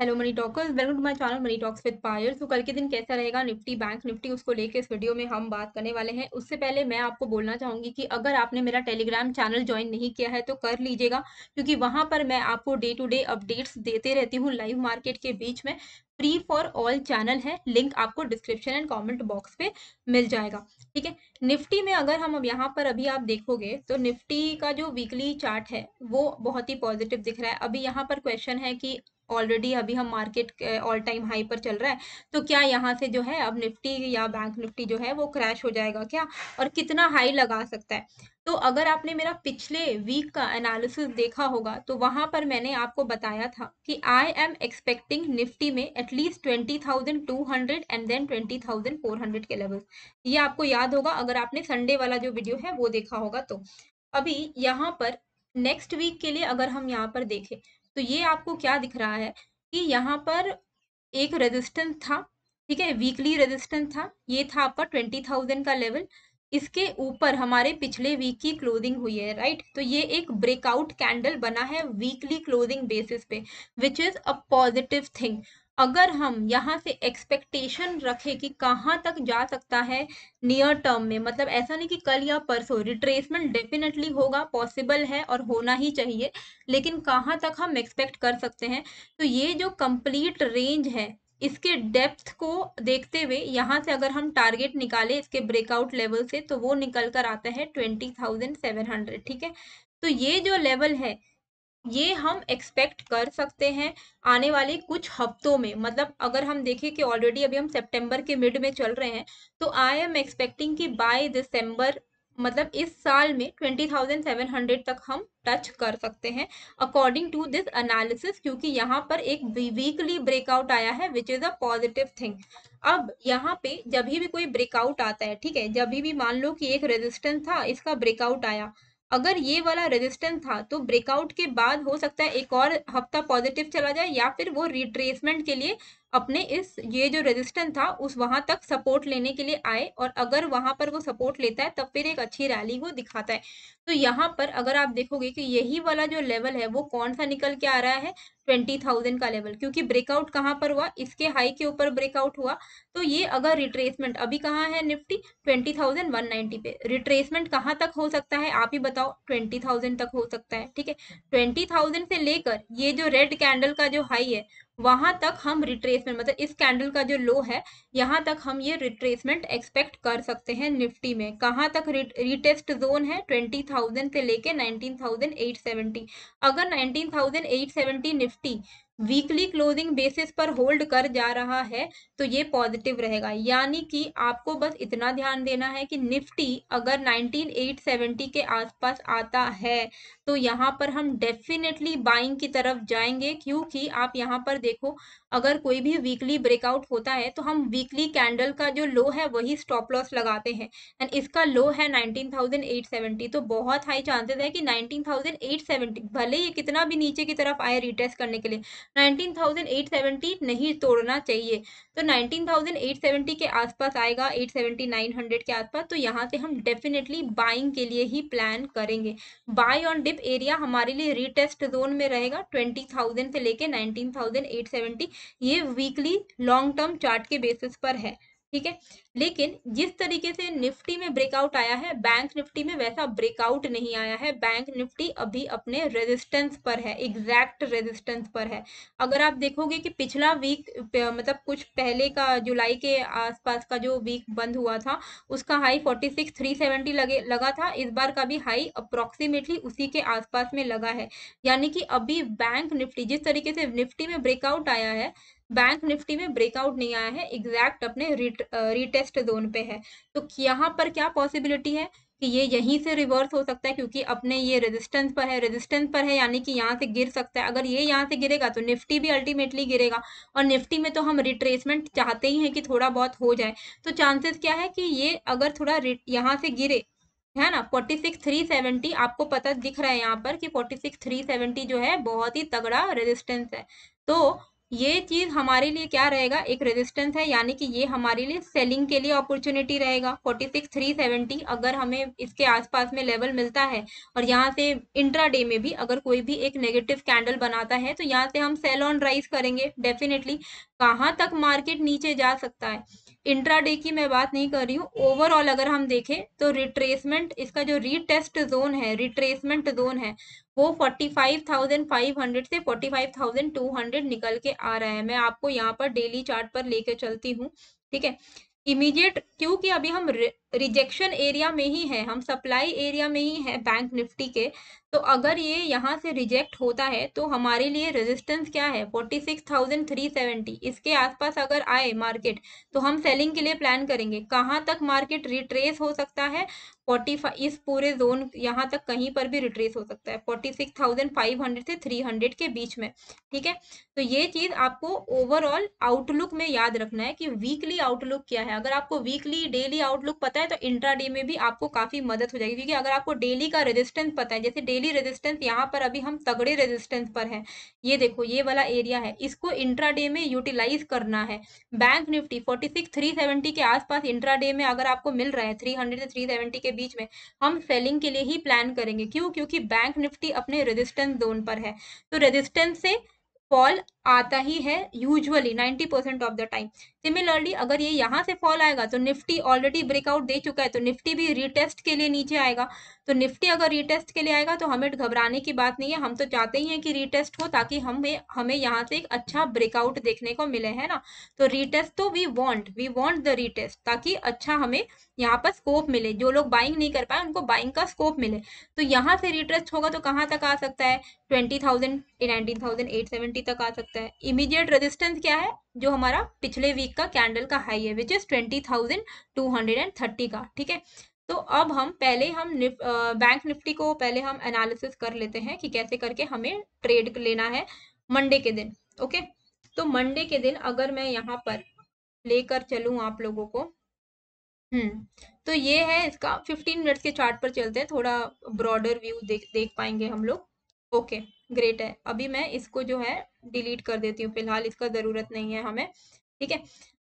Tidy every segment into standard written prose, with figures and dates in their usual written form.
Hello money talkers, welcome to my channel money talks with Payal. तो कल के दिन कैसा रहेगा निफ्टी बैंक निफ्टी, उसको लेके इस वीडियो में हम बात करने वाले हैं। उससे पहले मैं आपको बोलना चाहूंगी कि अगर आपने मेरा टेलीग्राम चैनल ज्वाइन नहीं किया है तो कर लीजिएगा, क्योंकि वहां पर मैं आपको डे टू डे अपडेट्स देते रहती हूँ लाइव मार्केट के बीच में। फ्री फॉर ऑल चैनल है, लिंक आपको डिस्क्रिप्शन एंड कॉमेंट बॉक्स पे मिल जाएगा। ठीक है, निफ्टी में अगर हम अब यहाँ पर अभी आप देखोगे तो निफ्टी का जो वीकली चार्ट है वो बहुत ही पॉजिटिव दिख रहा है। अभी यहाँ पर क्वेश्चन है कि ऑलरेडी अभी हम मार्केट ऑल टाइम हाई पर चल रहा है, तो क्या यहाँ से जो है अब निफ्टी या बैंक निफ्टी जो है वो क्रैश हो जाएगा क्या, और कितना हाई लगा सकता है। तो अगर आपने मेरा पिछले वीक का एनालिसिस देखा होगा तो वहां पर मैंने आपको बताया था कि आई एम एक्सपेक्टिंग निफ्टी में एटलीस्ट 20,200 एंड देन 20,400 के लेवल। ये आपको याद होगा अगर आपने संडे वाला जो वीडियो है वो देखा होगा तो। अभी यहाँ पर नेक्स्ट वीक के लिए अगर हम यहाँ पर देखें तो ये आपको क्या दिख रहा है कि यहाँ पर एक रेजिस्टेंस था। ठीक है, वीकली रेजिस्टेंस था, ये था आपका 20,000 का लेवल। इसके ऊपर हमारे पिछले वीक की क्लोजिंग हुई है, राइट। तो ये एक ब्रेकआउट कैंडल बना है वीकली क्लोजिंग बेसिस पे, which is a positive thing. अगर हम यहाँ से एक्सपेक्टेशन रखें कि कहाँ तक जा सकता है नियर टर्म में, मतलब ऐसा नहीं कि कल या परसों, रिट्रेसमेंट डेफिनेटली होगा, पॉसिबल है और होना ही चाहिए, लेकिन कहाँ तक हम एक्सपेक्ट कर सकते हैं। तो ये जो कंप्लीट रेंज है, इसके डेप्थ को देखते हुए यहाँ से अगर हम टारगेट निकाले इसके ब्रेकआउट लेवल से तो वो निकल कर आता है 20,700। ठीक है, तो ये जो लेवल है ये हम एक्सपेक्ट कर सकते हैं आने वाले कुछ हफ्तों में। मतलब अगर हम देखें कि ऑलरेडी अभी हम सितंबर के मिड में चल रहे हैं, तो आई एम एक्सपेक्टिंग कि बाय दिसंबर, मतलब इस साल में 20,700 तक हम टच कर सकते हैं अकॉर्डिंग टू दिस एनालिसिस, क्योंकि यहाँ पर एक वीकली ब्रेकआउट आया है which is a positive thing. अब यहाँ पे जब भी कोई ब्रेकआउट आता है, ठीक है, जब भी मान लो कि एक रेजिस्टेंस था, इसका ब्रेकआउट आया, अगर ये वाला रेजिस्टेंस था तो ब्रेकआउट के बाद हो सकता है एक और हफ्ता पॉजिटिव चला जाए, या फिर वो रिट्रेसमेंट के लिए अपने इस ये जो रेजिस्टेंस था उस वहां तक सपोर्ट लेने के लिए आए, और अगर वहां पर वो सपोर्ट लेता है तब फिर एक अच्छी रैली वो दिखाता है। तो यहाँ पर अगर आप देखोगे कि यही वाला जो लेवल है वो कौन सा निकल के आ रहा है, 20,000 का लेवल, क्योंकि ब्रेकआउट कहाँ पर हुआ, इसके हाई के ऊपर ब्रेकआउट हुआ। तो ये अगर रिट्रेसमेंट, अभी कहाँ है निफ्टी 20,190 पे, रिट्रेसमेंट कहाँ तक हो सकता है आप ही बताओ, 20,000 तक हो सकता है। ठीक है, 20,000 से लेकर ये जो रेड कैंडल का जो हाई है वहां तक हम रिट्रेसमेंट, मतलब इस कैंडल का जो लो है यहाँ तक हम ये रिट्रेसमेंट एक्सपेक्ट कर सकते हैं निफ्टी में। कहाँ तक रिटेस्ट जोन है, 20,000 से लेके 19,870। अगर 19,870 निफ्टी वीकली क्लोजिंग बेसिस पर होल्ड कर जा रहा है तो ये पॉजिटिव रहेगा। यानी कि आपको बस इतना ध्यान देना है कि निफ्टी अगर 19,870 के आसपास आता है तो यहाँ पर हम डेफिनेटली बाइंग की तरफ जाएंगे, क्योंकि आप यहाँ पर देखो अगर कोई भी वीकली ब्रेकआउट होता है तो हम वीकली कैंडल का जो लो है वही स्टॉप लॉस लगाते हैं, एंड इसका लो है 19,870। तो बहुत हाई चांसेस है कि 19,870 भले ये कितना भी नीचे की तरफ आए रिटेस्ट करने के लिए, 19,870 नहीं तोड़ना चाहिए। तो 19,870 के आसपास आएगा, 870 900 के आसपास, तो यहाँ से हम डेफिनेटली बाइंग के लिए ही प्लान करेंगे। बाय ऑन डिप एरिया हमारे लिए रीटेस्ट जोन में रहेगा 20,000 से लेके 19,870। ये वीकली लॉन्ग टर्म चार्ट के बेसिस पर है। ठीक है, लेकिन जिस तरीके से निफ्टी में ब्रेकआउट आया है बैंक निफ्टी में वैसा ब्रेकआउट नहीं आया है। बैंक निफ्टी अभी अपने रेजिस्टेंस पर है, एग्जैक्ट रेजिस्टेंस पर है। अगर आप देखोगे कि पिछला वीक, मतलब कुछ पहले का जुलाई के आसपास का जो वीक बंद हुआ था उसका हाई 46,370 लगा था, इस बार का भी हाई अप्रोक्सीमेटली उसी के आसपास में लगा है। यानी कि अभी बैंक निफ्टी जिस तरीके से निफ्टी में ब्रेकआउट आया है, बैंक निफ्टी में ब्रेकआउट नहीं आया है, एग्जैक्ट अपने रीटेस्ट जोन पे है। तो यहाँ पर क्या पॉसिबिलिटी है कि ये यहीं से रिवर्स हो सकता है, क्योंकि अपने ये रेजिस्टेंस पर है, रेजिस्टेंस पर है यानी कि यहाँ से गिर सकता है। अगर ये यहाँ से गिरेगा तो निफ्टी भी अल्टीमेटली गिरेगा, और निफ्टी में तो हम रिट्रेसमेंट चाहते ही हैं कि थोड़ा बहुत हो जाए। तो चांसेस क्या है कि ये अगर थोड़ा यहाँ से गिरे, है ना, 46,370 आपको पता दिख रहा है यहाँ पर कि 46,370 जो है बहुत ही तगड़ा रेजिस्टेंस है। तो ये चीज हमारे लिए क्या रहेगा, एक रेजिस्टेंस है, यानी कि ये हमारे लिए सेलिंग के लिए अपॉर्चुनिटी रहेगा। 46,370 अगर हमें इसके आसपास में लेवल मिलता है और यहाँ से इंट्राडे में भी अगर कोई भी एक नेगेटिव कैंडल बनाता है तो यहाँ से हम सेल ऑन राइज करेंगे डेफिनेटली। कहाँ तक मार्केट नीचे जा सकता है, इंट्राडे की मैं बात नहीं कर रही हूँ, ओवरऑल अगर हम देखें तो रिट्रेसमेंट, इसका जो रीटेस्ट जोन है, रिट्रेसमेंट जोन है, वो 45,500 से 45,200 निकल के आ रहा है। मैं आपको यहाँ पर डेली चार्ट पर लेके चलती हूँ, ठीक है। इमीडिएट, क्योंकि अभी हम रिजेक्शन एरिया में ही है, हम सप्लाई एरिया में ही है बैंक निफ्टी के, तो अगर ये यहाँ से रिजेक्ट होता है तो हमारे लिए रेजिस्टेंस क्या है, 46,370, इसके आसपास अगर आए मार्केट तो हम सेलिंग के लिए प्लान करेंगे। कहाँ तक मार्केट रिट्रेस हो सकता है, 45, इस पूरे जोन यहाँ तक कहीं पर भी रिट्रेस हो सकता है 46,500 से 300 के बीच में, ठीक है। तो ये चीज आपको ओवरऑल आउटलुक में याद रखना है कि वीकली आउटलुक क्या है। अगर आपको वीकली डेली आउटलुक पता है तो इंट्राडे में भी आपको काफी मदद हो जाएगी, क्योंकि अगर आपको डेली का रेजिस्टेंस पता है, जैसे डेली रेजिस्टेंस यहाँ पर अभी हम तगड़े रेजिस्टेंस पर है, ये देखो ये वाला एरिया है, इसको इंट्राडे में यूटिलाइज करना है। बैंक निफ्टी 46,370 के आसपास इंट्राडे में अगर आपको मिल रहा है 300 से 370 के बीच में, हम सेलिंग के लिए ही प्लान करेंगे। क्यों, क्योंकि बैंक निफ्टी अपने रेजिस्टेंस जोन पर है, तो रेजिस्टेंस से फॉल आता ही है usually 90% of the time. Similarly अगर ये यहाँ से फॉल आएगा तो निफ्टी ऑलरेडी ब्रेकआउट दे चुका है, तो निफ्टी भी रीटेस्ट के लिए नीचे आएगा। तो निफ्टी अगर रीटेस्ट के लिए आएगा तो हमें घबराने की बात नहीं है, हम तो चाहते ही हैं कि रीटेस्ट हो, ताकि हमें यहाँ से एक अच्छा ब्रेकआउट देखने को मिले, है ना। तो रीटेस्ट तो वी वांट द रीटेस्ट, ताकि अच्छा हमें यहाँ पर स्कोप मिले, जो लोग बाइंग नहीं कर पाए उनको बाइंग का स्कोप मिले। तो यहाँ से रिट्रेस्ट होगा तो कहाँ तक आ सकता है, 20,000, 19,870 तक आ सकता है। इमीडिएट रेजिस्टेंस क्या है, जो हमारा पिछले वीक का कैंडल का हाई है, विच इज 20,230 का, ठीक है। तो अब हम पहले बैंक निफ्टी को पहले हम एनालिसिस कर लेते हैं कि कैसे करके हमें ट्रेड लेना है मंडे के दिन, ओके। तो मंडे के दिन अगर मैं यहाँ पर लेकर चलूं आप लोगों को, तो ये है इसका 15 मिनट्स के चार्ट पर चलते हैं, थोड़ा ब्रॉडर व्यू देख पाएंगे हम लोग। ओके, ग्रेट है। अभी मैं इसको जो है डिलीट कर देती हूँ, फिलहाल इसका जरूरत नहीं है हमें, ठीक है।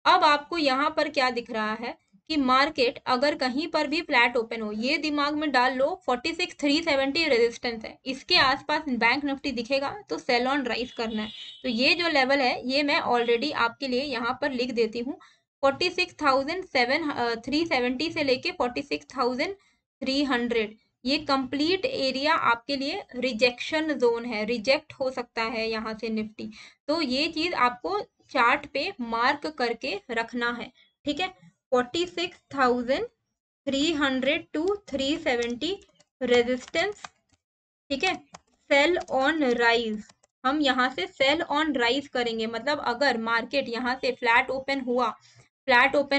अब आपको यहाँ पर क्या दिख रहा है कि मार्केट अगर कहीं पर भी फ्लैट ओपन हो, ये दिमाग में डाल लो 46,370 रेजिस्टेंस है, इसके आसपास बैंक निफ्टी दिखेगा तो सेल ऑन राइज करना है। तो ये जो लेवल है ये मैं ऑलरेडी आपके लिए यहाँ पर लिख देती हूँ, 46,370 से लेके 46,300, ये कंप्लीट एरिया आपके लिए रिजेक्शन जोन है, रिजेक्ट हो सकता है यहाँ से निफ्टी। तो ये चीज आपको चार्ट पे मार्क करके रखना है, ठीक है। 46,300 टू 370 रेजिस्टेंस, ठीक है। सेल ऑन राइज, हम यहाँ से सेल ऑन राइज करेंगे, मतलब अगर मार्केट यहाँ से फ्लैट ओपन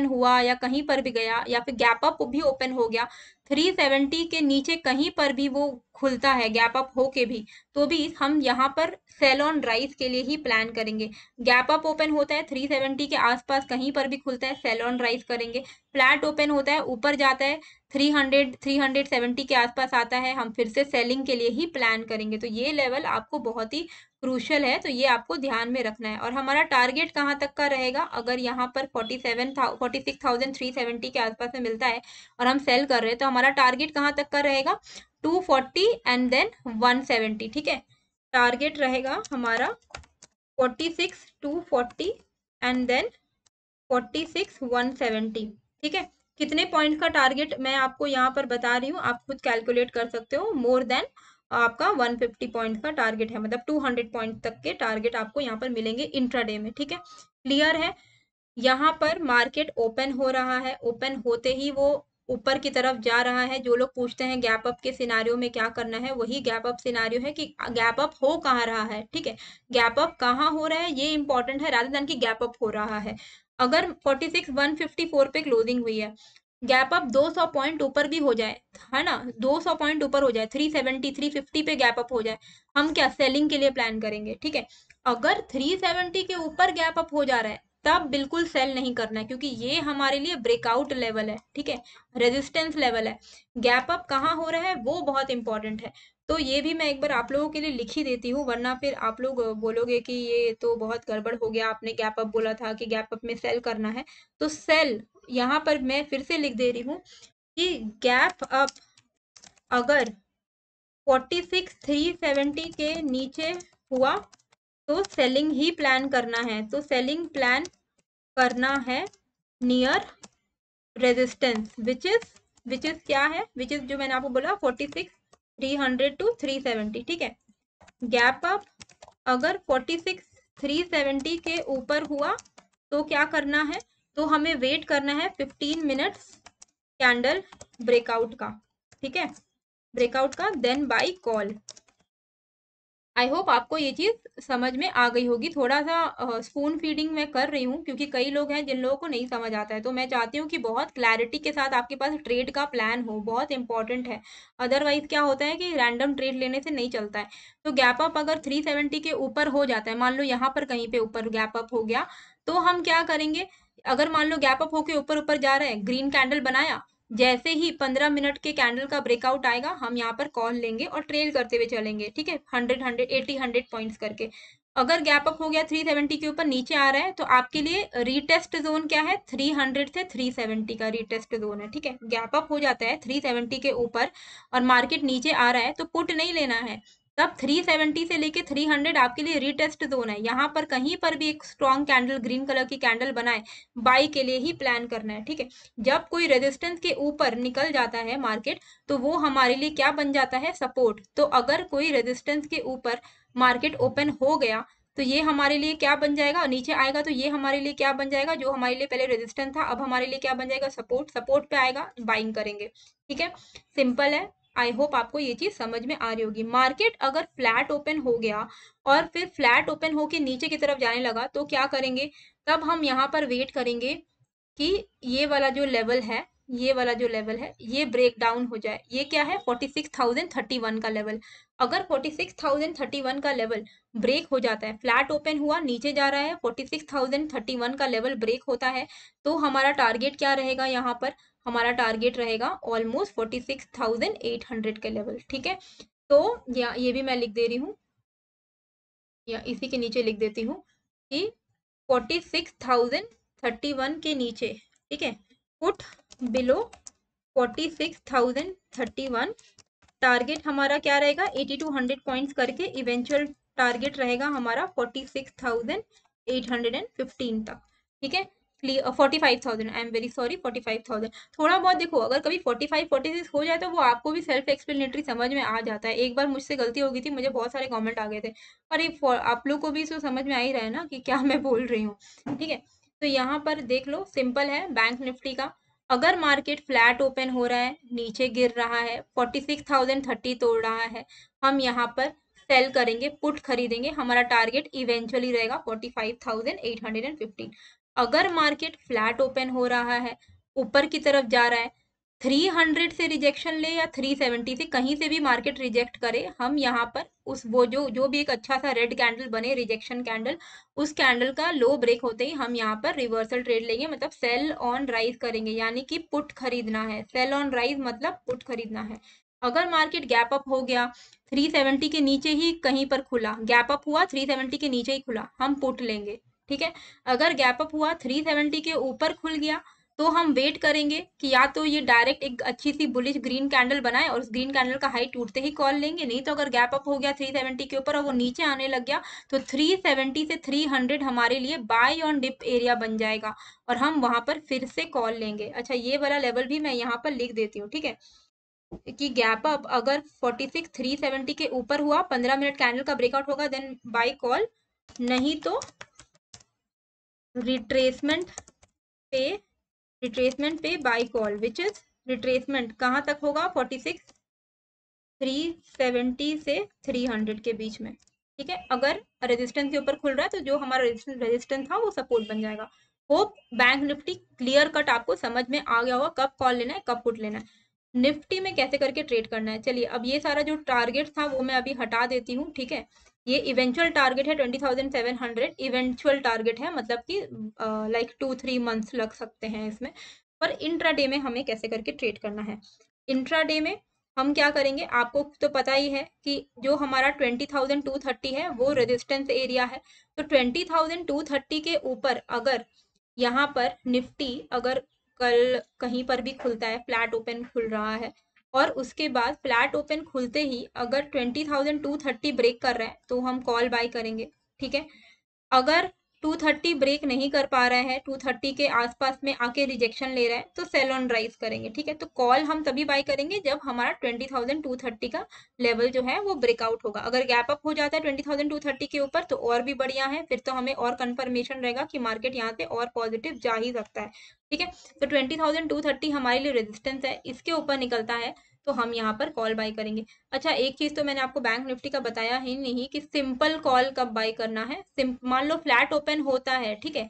हुआ या कहीं पर भी गया या फिर गैप अप भी ओपन हो गया, 370 के नीचे कहीं पर भी वो खुलता है गैप अप हो के भी, तो भी हम यहाँ पर सेल ऑन राइज के लिए ही प्लान करेंगे। गैप अप ओपन होता है 370 के आसपास कहीं पर भी खुलता है, सेल ऑन राइज करेंगे। फ्लैट ओपन होता है ऊपर जाता है 370 के आसपास आता है, हम फिर से सेलिंग के लिए ही प्लान करेंगे। तो ये लेवल आपको बहुत ही क्रूशल है, तो ये आपको ध्यान में रखना है। और हमारा टारगेट कहाँ तक का रहेगा, अगर यहाँ पर 46,370 के आसपास में मिलता है और हम सेल कर रहे हैं तो हमारा टारगेट कहाँ तक का रहेगा, 240 एंड देन 170, ठीक है। टारगेट रहेगा हमारा 46,240 एंड देन 46,170, ठीक है। कितने पॉइंट का टारगेट मैं आपको यहाँ पर बता रही हूँ, आप खुद कैलकुलेट कर सकते हो, मोर देन आपका 150 पॉइंट का टारगेट है, मतलब 200 पॉइंट तक के टारगेट आपको यहाँ पर मिलेंगे इंट्राडे में, ठीक है। क्लियर है। यहाँ पर मार्केट ओपन हो रहा है, ओपन होते ही वो ऊपर की तरफ जा रहा है। जो लोग पूछते हैं गैप अप के सिनारियो में क्या करना है, वही गैप अप सिनारियो है कि गैप अप हो कहाँ रहा है, ठीक है। गैप अप कहाँ हो रहा है ये इंपॉर्टेंट है, रादर देन कि गैप अप हो रहा है। अगर 46,154 पे क्लोजिंग हुई है, गैप अप 200 पॉइंट ऊपर भी हो जाए, है ना, 200 पॉइंट ऊपर हो जाए, 370 350 पे गैप अप हो जाए, हम क्या सेलिंग के लिए प्लान करेंगे, ठीक है। अगर 370 के ऊपर गैप अप हो जा रहा है तब बिल्कुल सेल नहीं करना है, क्योंकि ये हमारे लिए ब्रेकआउट लेवल है, ठीक है, रेजिस्टेंस लेवल है। गैप अप कहाँ हो रहा है वो बहुत इंपॉर्टेंट है। तो ये भी मैं एक बार आप लोगों के लिए लिख ही देती हूँ, वरना फिर आप लोग बोलोगे कि ये तो बहुत गड़बड़ हो गया, आपने गैप अप बोला था कि गैप अप में सेल करना है। तो सेल यहाँ पर मैं फिर से लिख दे रही हूँ कि गैप अप अगर 46,370 के नीचे हुआ तो सेलिंग ही प्लान करना है। तो सेलिंग प्लान करना है नियर रेजिस्टेंस विच इज क्या है, विच इज जो मैंने आपको बोला 46,300 to 370, ठीक है। गैप अप अगर 46,370 के ऊपर हुआ तो क्या करना है, तो हमें वेट करना है 15 मिनट्स कैंडल ब्रेकआउट का, ठीक है, ब्रेकआउट का, then buy call. I hope आपको ये चीज समझ में आ गई होगी। थोड़ा सा स्पून फीडिंग मैं कर रही हूँ क्योंकि कई लोग हैं जिन लोगों को नहीं समझ आता है, तो मैं चाहती हूँ कि बहुत क्लैरिटी के साथ आपके पास ट्रेड का प्लान हो, बहुत इंपॉर्टेंट है। अदरवाइज क्या होता है कि रैंडम ट्रेड लेने से नहीं चलता है। तो गैप अप अगर 370 के ऊपर हो जाता है, मान लो यहाँ पर कहीं पे ऊपर गैप अप हो गया, तो हम क्या करेंगे, अगर मान लो गैप अप होके ऊपर ऊपर जा रहा है, ग्रीन कैंडल बनाया, जैसे ही 15 मिनट के कैंडल का ब्रेकआउट आएगा हम यहाँ पर कॉल लेंगे और ट्रेल करते हुए चलेंगे, ठीक है, 100 पॉइंट्स करके। अगर गैप अप हो गया 370 के ऊपर, नीचे आ रहा है, तो आपके लिए रीटेस्ट जोन क्या है, 300 से 370 का रीटेस्ट जोन है, ठीक है। गैप अप हो जाता है 370 के ऊपर और मार्केट नीचे आ रहा है तो पुट नहीं लेना है, तब 370 से लेके 300 आपके लिए रीटेस्ट जोन है। यहाँ पर कहीं पर भी एक स्ट्रॉन्ग कैंडल, ग्रीन कलर की कैंडल बनाए, बाई के लिए ही प्लान करना है, ठीक है। जब कोई रेजिस्टेंस के ऊपर निकल जाता है मार्केट, तो वो हमारे लिए क्या बन जाता है, सपोर्ट। तो अगर कोई रेजिस्टेंस के ऊपर मार्केट ओपन हो गया तो ये हमारे लिए क्या बन जाएगा, नीचे आएगा तो ये हमारे लिए क्या बन जाएगा, जो हमारे लिए पहले रेजिस्टेंस था अब हमारे लिए क्या बन जाएगा, सपोर्ट। सपोर्ट पे आएगा, बाइंग करेंगे, ठीक है, सिंपल है। आई होप आपको ये चीज समझ में आ रही होगी। मार्केट अगर फ्लैट ओपन हो गया और फिर फ्लैट ओपन होके नीचे की तरफ जाने लगा तो क्या करेंगे, तब हम यहाँ पर वेट करेंगे कि ये वाला जो लेवल है, ये वाला जो लेवल है ये ब्रेक डाउन हो जाए। ये क्या है, 46,031 का लेवल। अगर 46,031 का लेवल ब्रेक हो जाता है, फ्लैट ओपन हुआ नीचे जा रहा है, 46,031 का लेवल ब्रेक होता है, तो हमारा टारगेट क्या रहेगा, यहाँ पर हमारा टारगेट रहेगा ऑलमोस्ट 46,800 के लेवल, ठीक है। तो ये भी मैं लिख दे रही हूँ, या इसी के नीचे लिख देती हूँ कि 46,031 के नीचे, ठीक है, पुट बिलो 46,031, टारगेट हमारा क्या रहेगा, 80 to 100 पॉइंट्स करके इवेंचुअल टारगेट रहेगा हमारा 46,815 तक, ठीक है। 45,000, आई एम वेरी सॉरी, 45,000। थोड़ा बहुत देखो, अगर कभी 45 46 हो जाए तो वो आपको भी सेल्फ एक्सप्लेनेटरी समझ में आ जाता है। एक बार मुझसे गलती हो गई थी, मुझे बहुत सारे कमेंट आ गए थे, अरे आप लोग को भी तो समझ में आ ही रहा है ना कि क्या मैं बोल रही हूँ, ठीक है। तो यहाँ पर देख लो, सिंपल है बैंक निफ्टी का। अगर मार्केट फ्लैट ओपन हो रहा है, नीचे गिर रहा है, 46,030 तोड़ रहा है, हम यहाँ पर सेल करेंगे, पुट खरीदेंगे, हमारा टारगेट इवेंचुअली रहेगा 45,815। अगर मार्केट फ्लैट ओपन हो रहा है, ऊपर की तरफ जा रहा है, 300 से रिजेक्शन ले या 370 से, कहीं से भी मार्केट रिजेक्ट करे, हम यहाँ पर उस वो जो भी एक अच्छा सा रेड कैंडल बने, रिजेक्शन कैंडल, उस कैंडल का लो ब्रेक होते ही हम यहाँ पर रिवर्सल ट्रेड लेंगे, मतलब सेल ऑन राइज करेंगे, यानी कि पुट खरीदना है। सेल ऑन राइज मतलब पुट खरीदना है। अगर मार्केट गैप अप हो गया, 370 के नीचे ही कहीं पर खुला, गैप अप हुआ 370 के नीचे ही खुला, हम पुट लेंगे, ठीक है। अगर गैप अप हुआ 370 के ऊपर खुल गया तो हम वेट करेंगे कि या तो ये डायरेक्ट एक अच्छी सी बुलिश ग्रीन कैंडल बनाए और उस ग्रीन कैंडल का हाई टूटते ही कॉल लेंगे, नहीं तो अगर गैप अप हो गया 370 के ऊपर और वो नीचे आने लग गया तो 370 से 300 हमारे लिए बाय ऑन डिप एरिया बन जाएगा और हम वहां पर फिर से कॉल लेंगे। अच्छा, ये वाला लेवल भी मैं यहाँ पर लिख देती हूँ, ठीक है, कि गैप अप अगर 46,370 के ऊपर हुआ, 15 मिनट कैंडल का ब्रेकआउट होगा, देन बाय कॉल, नहीं तो रिट्रेसमेंट पे buy call, which is retracement कहाँ तक होगा, 46,370 से 300 के बीच में, ठीक है। अगर रेजिस्टेंस के ऊपर खुल रहा है तो जो हमारा रेजिस्टेंस था वो सपोर्ट बन जाएगा। Hope bank Nifty clear cut आपको समझ में आ गया होगा, कब कॉल लेना है कब पुट लेना है, निफ्टी में कैसे करके ट्रेड करना है। चलिए, अब ये सारा जो टारगेट था वो मैं अभी हटा देती हूँ, ठीक है। ये इवेंचुअल टारगेट है 20,700, इवेंचुअल टारगेट है, मतलब कि लाइक 2-3 मंथ्स लग सकते हैं इसमें। पर इंट्राडे में हमें कैसे करके ट्रेड करना है। इंट्राडे में हम क्या करेंगे, आपको तो पता ही है कि जो हमारा 20,230 है वो रेजिस्टेंस एरिया है। तो 20,230 के ऊपर अगर यहाँ पर निफ्टी अगर कल कहीं पर भी खुलता है, फ्लैट ओपन खुल रहा है, और उसके बाद फ्लैट ओपन खुलते ही अगर 20,230 ब्रेक कर रहा है तो हम कॉल बाय करेंगे। ठीक है, अगर 230 ब्रेक नहीं कर पा रहा है, 230 के आसपास में आके रिजेक्शन ले रहा है, तो सेल ऑन राइज करेंगे। ठीक है, तो कॉल हम तभी बाय करेंगे जब हमारा 20,230 का लेवल जो है वो ब्रेकआउट होगा। अगर गैप अप हो जाता है 20,230 के ऊपर तो और भी बढ़िया है, फिर तो हमें और कंफर्मेशन रहेगा कि मार्केट यहाँ से और पॉजिटिव जा ही सकता है। ठीक है, तो 20,230 हमारे लिए रेजिस्टेंस है, इसके ऊपर निकलता है तो हम यहाँ पर कॉल बाय करेंगे। अच्छा, एक चीज तो मैंने आपको बैंक निफ्टी का बताया ही नहीं कि सिंपल कॉल कब बाय करना है। मान लो फ्लैट ओपन होता है, ठीक है,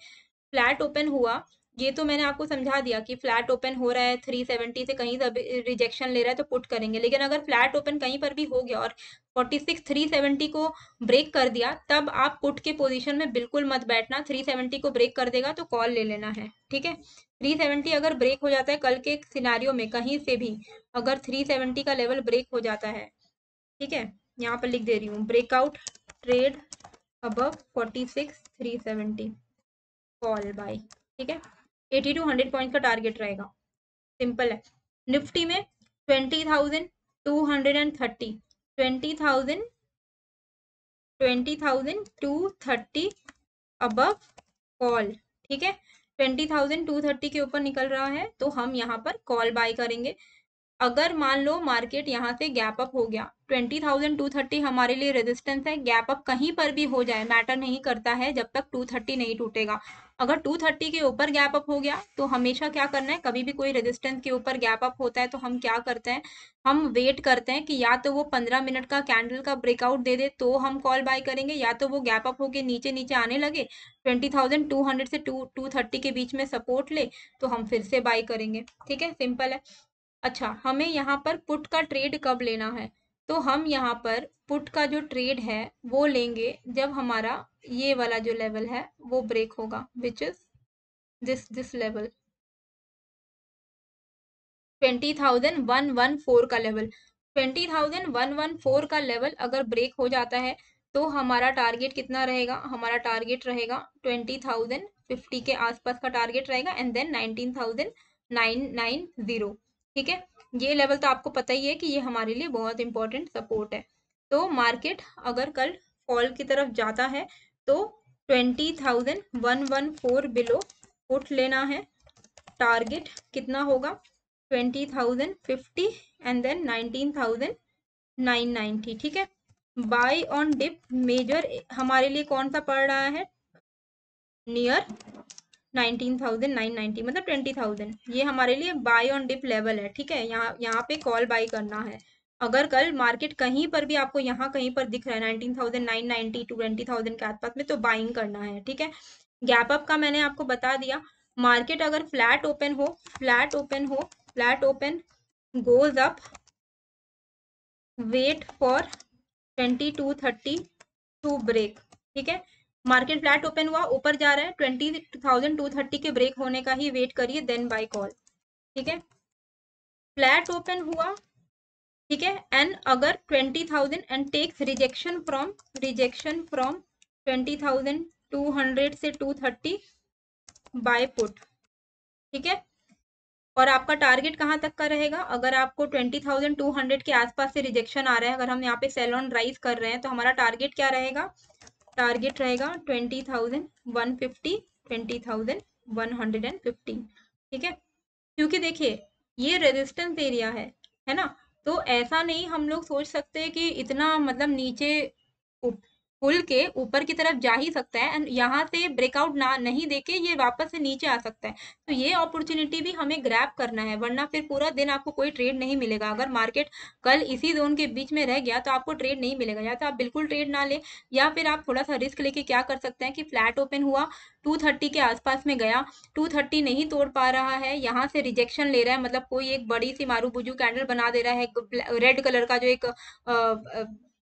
फ्लैट ओपन हुआ, ये तो मैंने आपको समझा दिया कि फ्लैट ओपन हो रहा है 370 से कहीं से रिजेक्शन ले रहा है तो पुट करेंगे। लेकिन अगर फ्लैट ओपन कहीं पर भी हो गया और 46 370 को ब्रेक कर दिया, तब आप पुट के पोजीशन में बिल्कुल मत बैठना। 370 को ब्रेक कर देगा तो कॉल ले लेना है। ठीक है, 370 अगर ब्रेक हो जाता है कल के सिनारियो में कहीं से भी, अगर 370 का लेवल ब्रेक हो जाता है, ठीक है, यहाँ पर लिख दे रही हूँ, breakout trade above 46 370 call buy. ठीक है, 80 to 100 पॉइंट का टारगेट रहेगा, सिंपल है। निफ्टी में 20,230, 20,230 अबव कॉल। ठीक है, 20,230 के ऊपर निकल रहा है तो हम यहाँ पर कॉल बाय करेंगे। अगर मान लो मार्केट यहाँ से गैप अप हो गया, 20,230 हमारे लिए रेजिस्टेंस है, गैप अप कहीं पर भी हो जाए मैटर नहीं करता है जब तक 230 नहीं टूटेगा। अगर 230 के ऊपर गैप अप हो गया तो हमेशा क्या करना है, कभी भी कोई रेजिस्टेंस के ऊपर गैप अप होता है तो हम क्या करते हैं, हम वेट करते हैं कि या तो वो 15 मिनट का कैंडल का ब्रेकआउट दे दे तो हम कॉल बाय करेंगे, या तो वो गैप अप होके नीचे नीचे आने लगे, 20,200 से 230 के बीच में सपोर्ट ले तो हम फिर से बाय करेंगे। ठीक है, सिंपल है। अच्छा, हमें यहाँ पर पुट का ट्रेड कब लेना है, तो हम यहाँ पर पुट का जो ट्रेड है वो लेंगे जब हमारा ये वाला जो लेवल है वो ब्रेक होगा, विच इज दिस लेवल 20,114 का लेवल। 20,114 का लेवल अगर ब्रेक हो जाता है तो हमारा टारगेट कितना रहेगा, हमारा टारगेट रहेगा 20,050 के आसपास का टारगेट रहेगा, एंड देन 19,990। ठीक है, ये लेवल तो आपको पता ही है कि ये हमारे लिए बहुत इंपॉर्टेंट सपोर्ट है। तो मार्केट अगर कल फॉल की तरफ जाता है तो 20,114 बिलो पुट लेना है। टारगेट कितना होगा, 20,050 एंड देन 19,990। ठीक है, बाय ऑन डिप मेजर हमारे लिए कौन सा पड़ रहा है, नियर 19,990, मतलब 20,000, ये हमारे लिए बाय ऑन डिप लेवल है। ठीक है, यहाँ यहाँ पे कॉल बाय करना है। अगर कल मार्केट कहीं पर भी आपको यहाँ कहीं पर दिख रहा है 19,990 टू 20,000 के आसपास में, तो बाइंग करना है। ठीक है, गैप अप का मैंने आपको बता दिया। मार्केट अगर फ्लैट ओपन हो, फ्लैट ओपन हो, flat open goes up, wait for 2230 to break. ठीक है, मार्केट फ्लैट ओपन हुआ, ऊपर जा रहा है, 20,230 के ब्रेक होने का ही वेट करिए, देन बाय कॉल। ठीक है, फ्लैट ओपन हुआ, ठीक है, एंड अगर 20,000 एंड टेक्स रिजेक्शन फ्रॉम 20,200 से 230 बाय पुट। ठीक है, और आपका टारगेट कहाँ तक का रहेगा, अगर आपको 20,200 के आसपास से रिजेक्शन आ रहा है, अगर हम यहाँ पे सेल ऑन राइज कर रहे हैं तो हमारा टारगेट क्या रहेगा, टारगेट रहेगा 20,150, 20,150। ठीक है, क्योंकि देखिए ये रेजिस्टेंस एरिया है ना, तो ऐसा नहीं हम लोग सोच सकते कि इतना मतलब नीचे पुल के ऊपर की तरफ जा ही सकता है एंड यहाँ से ब्रेकआउट ना नहीं देके ये वापस से नीचे आ सकता है। तो ये अपॉर्चुनिटी भी हमें ग्रैब करना है, वरना फिर पूरा दिन आपको कोई ट्रेड नहीं मिलेगा। अगर मार्केट कल इसी जोन के बीच में रह गया तो आपको ट्रेड नहीं मिलेगा, या तो आप बिल्कुल ट्रेड ना ले, या फिर आप थोड़ा सा रिस्क लेके क्या कर सकते हैं कि फ्लैट ओपन हुआ, 230 के आसपास में गया, 230 नहीं तोड़ पा रहा है, यहाँ से रिजेक्शन ले रहा है, मतलब कोई एक बड़ी सी मारू बुजू कैंडल बना दे रहा है, रेड कलर का जो एक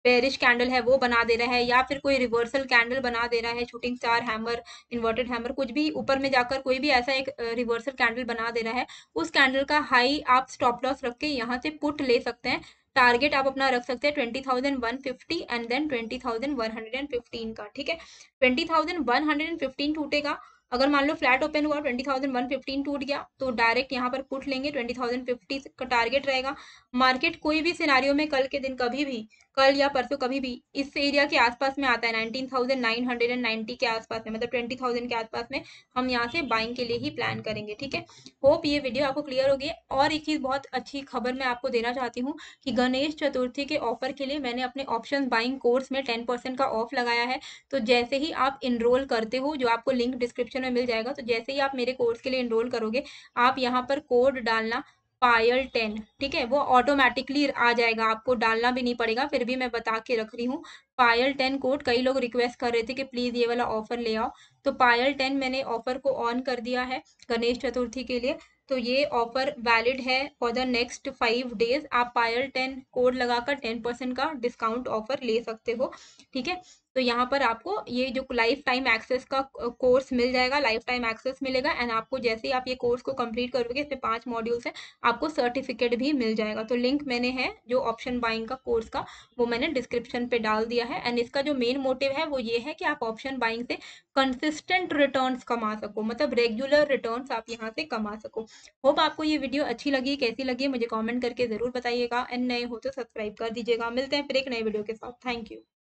बेरिश कैंडल है वो बना दे रहा है, या फिर कोई रिवर्सल कैंडल बना दे रहा है, shooting star hammer, inverted hammer, कुछ भी ऊपर में जाकर कोई भी ऐसा एक रिवर्सल कैंडल बना दे रहा है, उस कैंडल का हाई आप स्टॉप लॉस रख के यहाँ से पुट ले सकते हैं। टारगेट आप अपना रख सकते हैं 20,150 एंड देन 20,115 का। ठीक है, 20,115 टूटेगा, अगर मान लो फ्लैट ओपन हुआ 20,115 टूट गया तो डायरेक्ट यहाँ पर पुट लेंगे, 20,050 का टारगेट रहेगा। मार्केट कोई भी सिनारियो में कल के दिन कभी भी, कल या परसों कभी भी इस एरिया के आसपास में आता है, 19,990 के आसपास में, मतलब 20,000 के आसपास में हम यहाँ से बाइंग के लिए ही प्लान करेंगे। ठीक है, होप ये वीडियो आपको क्लियर होगी। और एक चीज बहुत अच्छी खबर मैं आपको देना चाहती हूँ कि गणेश चतुर्थी के ऑफर के लिए मैंने अपने ऑप्शन बाइंग कोर्स में 10% का ऑफ लगाया है। तो जैसे ही आप इनरोल करते हो, जो आपको लिंक डिस्क्रिप्शन में मिल जाएगा, तो जैसे ही आप मेरे कोर्स के लिए इनरोल करोगे, आप यहाँ पर कोड डालना पायल 10। ठीक है, वो ऑटोमेटिकली आ जाएगा, आपको डालना भी नहीं पड़ेगा, फिर भी मैं बता के रख रही हूँ। पायल 10 कोड, कई लोग रिक्वेस्ट कर रहे थे कि प्लीज ये वाला ऑफर ले आओ, तो पायल 10 मैंने ऑफर को ऑन कर दिया है गणेश चतुर्थी के लिए। तो ये ऑफर वैलिड है फॉर द नेक्स्ट 5 डेज। आप पायल 10 कोड लगाकर 10% का डिस्काउंट ऑफर ले सकते हो। ठीक है, तो यहाँ पर आपको ये जो लाइफ टाइम एक्सेस का कोर्स मिल जाएगा, लाइफ टाइम एक्सेस मिलेगा, एंड आपको जैसे ही आप ये कोर्स को कंप्लीट करोगे, इसमें 5 मॉड्यूल्स हैं, आपको सर्टिफिकेट भी मिल जाएगा। तो लिंक मैंने है जो ऑप्शन बाइंग का कोर्स का, वो मैंने डिस्क्रिप्शन पे डाल दिया है। एंड इसका जो मेन मोटिव है वो ये है कि आप ऑप्शन बाइंग से कंसिस्टेंट रिटर्न्स कमा सको, मतलब रेगुलर रिटर्न्स आप यहाँ से कमा सको। होप आपको ये वीडियो अच्छी लगी, कैसी लगी मुझे कमेंट करके जरूर बताइएगा, एंड नए हो तो सब्सक्राइब कर दीजिएगा। मिलते हैं फिर एक नए वीडियो के साथ। Thank you.